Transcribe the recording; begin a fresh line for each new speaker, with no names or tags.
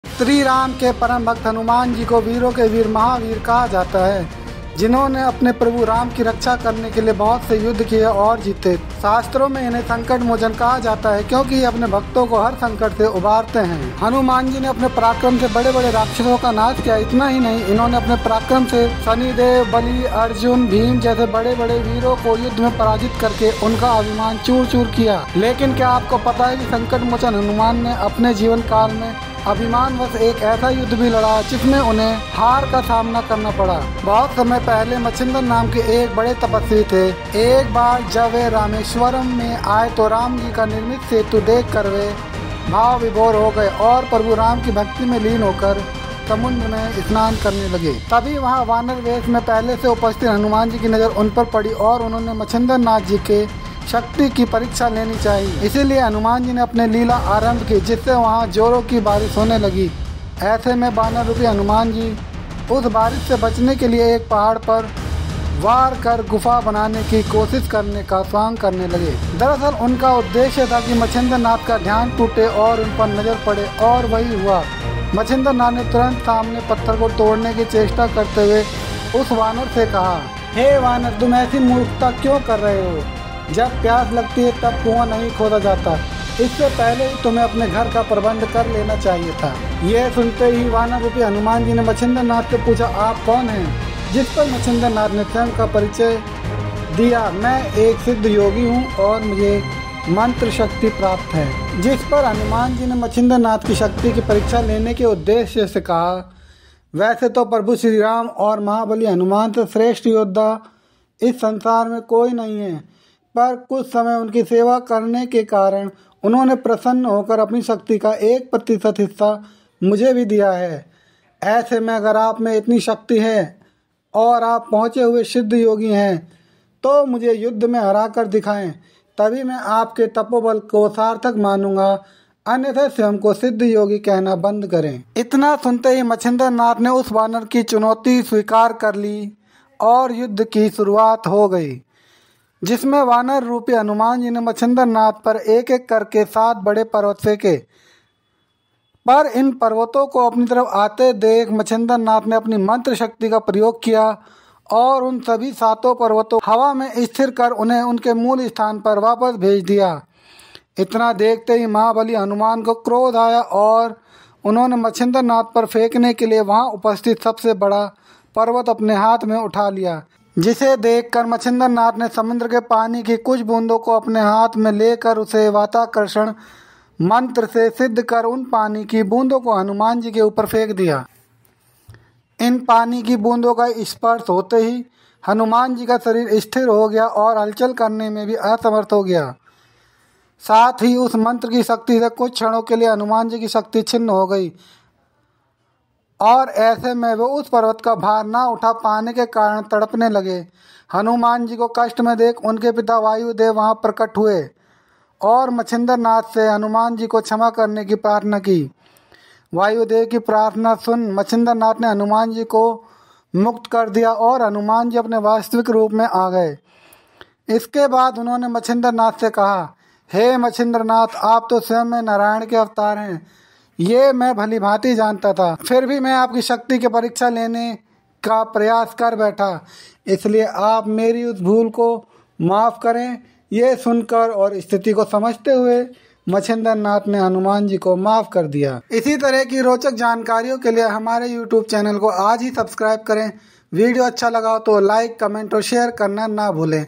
श्री राम के परम भक्त हनुमान जी को वीरों के वीर महावीर कहा जाता है, जिन्होंने अपने प्रभु राम की रक्षा करने के लिए बहुत से युद्ध किए और जीते। शास्त्रों में इन्हें संकट मोचन कहा जाता है, क्योंकि ये अपने भक्तों को हर संकट से उबारते हैं। हनुमान जी ने अपने पराक्रम से बड़े बड़े राक्षसों का नाश किया। इतना ही नहीं, इन्होंने अपने पराक्रम से शनिदेव, बलि, अर्जुन, भीम जैसे बड़े बड़े वीरों को युद्ध में पराजित करके उनका अभिमान चूर चूर किया। लेकिन क्या आपको पता है कि संकट मोचन हनुमान ने अपने जीवन काल में अभिमानवश एक ऐसा युद्ध भी लड़ा जिसमें उन्हें हार का सामना करना पड़ा। बहुत समय पहले मच्छिंद्र नाम के एक बड़े तपस्वी थे। एक बार जब वे रामेश्वरम में आए तो राम जी का निर्मित सेतु देखकर वे भाव विभोर हो गए और प्रभु राम की भक्ति में लीन होकर समुद्र में स्नान करने लगे। तभी वहां वानर वेश में पहले से उपस्थित हनुमान जी की नजर उन पर पड़ी और उन्होंने मच्छिंद्र नाथ जी के शक्ति की परीक्षा लेनी चाहिए। इसीलिए हनुमान जी ने अपने लीला आरंभ की, जिससे वहां जोरों की बारिश होने लगी। ऐसे में बानर रूपी हनुमान जी उस बारिश से बचने के लिए एक पहाड़ पर वार कर गुफा बनाने की कोशिश करने का स्वांग करने लगे। दरअसल उनका उद्देश्य था कि मच्छिंद्र नाथ का ध्यान टूटे और उन पर नजर पड़े, और वही हुआ। मच्छिंद्र नाथ ने तुरंत सामने पत्थर को तोड़ने की चेष्टा करते हुए उस वानर से कहा, हे वानर, तुम ऐसी मूर्खता क्यों कर रहे हो? जब प्यास लगती है तब कुआं नहीं खोदा जाता। इससे पहले ही तुम्हें अपने घर का प्रबंध कर लेना चाहिए था। यह सुनते ही वानर रूपी हनुमान जी ने मच्छिंद्र नाथ से पूछा, आप कौन हैं? जिस पर मच्छिंद्र नाथ ने स्वयं का परिचय दिया, मैं एक सिद्ध योगी हूँ और मुझे मंत्र शक्ति प्राप्त है। जिस पर हनुमान जी ने मच्छिंद्र नाथ की शक्ति की परीक्षा लेने के उद्देश्य से कहा, वैसे तो प्रभु श्री राम और महाबली हनुमान से श्रेष्ठ योद्धा इस संसार में कोई नहीं है, पर कुछ समय उनकी सेवा करने के कारण उन्होंने प्रसन्न होकर अपनी शक्ति का 1% हिस्सा मुझे भी दिया है। ऐसे में अगर आप में इतनी शक्ति है और आप पहुँचे हुए सिद्ध योगी हैं, तो मुझे युद्ध में हरा कर दिखाएं, तभी मैं आपके तपोबल को सार्थक मानूंगा, अन्यथा स्वयं को सिद्ध योगी कहना बंद करें। इतना सुनते ही मच्छिंद्र नाथ ने उस वानर की चुनौती स्वीकार कर ली और युद्ध की शुरुआत हो गई, जिसमें वानर रूपी हनुमान जी ने मच्छिंद्र नाथ पर एक एक करके 7 बड़े पर्वत फेंके। पर इन पर्वतों को अपनी तरफ आते देख मच्छिंद्र नाथ ने अपनी मंत्र शक्ति का प्रयोग किया और उन सभी 7 पर्वतों हवा में स्थिर कर उन्हें उनके मूल स्थान पर वापस भेज दिया। इतना देखते ही महाबली हनुमान को क्रोध आया और उन्होंने मच्छिंद्र नाथ पर फेंकने के लिए वहां उपस्थित सबसे बड़ा पर्वत अपने हाथ में उठा लिया, जिसे देखकर मच्छिंद्र नाथ ने समुद्र के पानी की कुछ बूंदों को अपने हाथ में लेकर उसे वाताकर्षण मंत्र से सिद्ध कर उन पानी की बूंदों को हनुमान जी के ऊपर फेंक दिया। इन पानी की बूंदों का स्पर्श होते ही हनुमान जी का शरीर स्थिर हो गया और हलचल करने में भी असमर्थ हो गया। साथ ही उस मंत्र की शक्ति से कुछ क्षणों के लिए हनुमान जी की शक्ति छिन्न हो गई और ऐसे में वे उस पर्वत का भार ना उठा पाने के कारण तड़पने लगे। हनुमान जी को कष्ट में देख उनके पिता वायुदेव वहां प्रकट हुए और मच्छिंद्र नाथ से हनुमान जी को क्षमा करने की प्रार्थना की। वायुदेव की प्रार्थना सुन मच्छिंद्र नाथ ने हनुमान जी को मुक्त कर दिया और हनुमान जी अपने वास्तविक रूप में आ गए। इसके बाद उन्होंने मच्छिंद्र नाथ से कहा, हे मच्छिंद्र नाथ, आप तो स्वयं में नारायण के अवतार हैं। ये मैं भली भांति जानता था, फिर भी मैं आपकी शक्ति की परीक्षा लेने का प्रयास कर बैठा, इसलिए आप मेरी उस भूल को माफ़ करें। ये सुनकर और स्थिति को समझते हुए मच्छिंद्र नाथ ने हनुमान जी को माफ़ कर दिया। इसी तरह की रोचक जानकारियों के लिए हमारे YouTube चैनल को आज ही सब्सक्राइब करें। वीडियो अच्छा लगा तो लाइक, कमेंट और शेयर करना ना भूलें।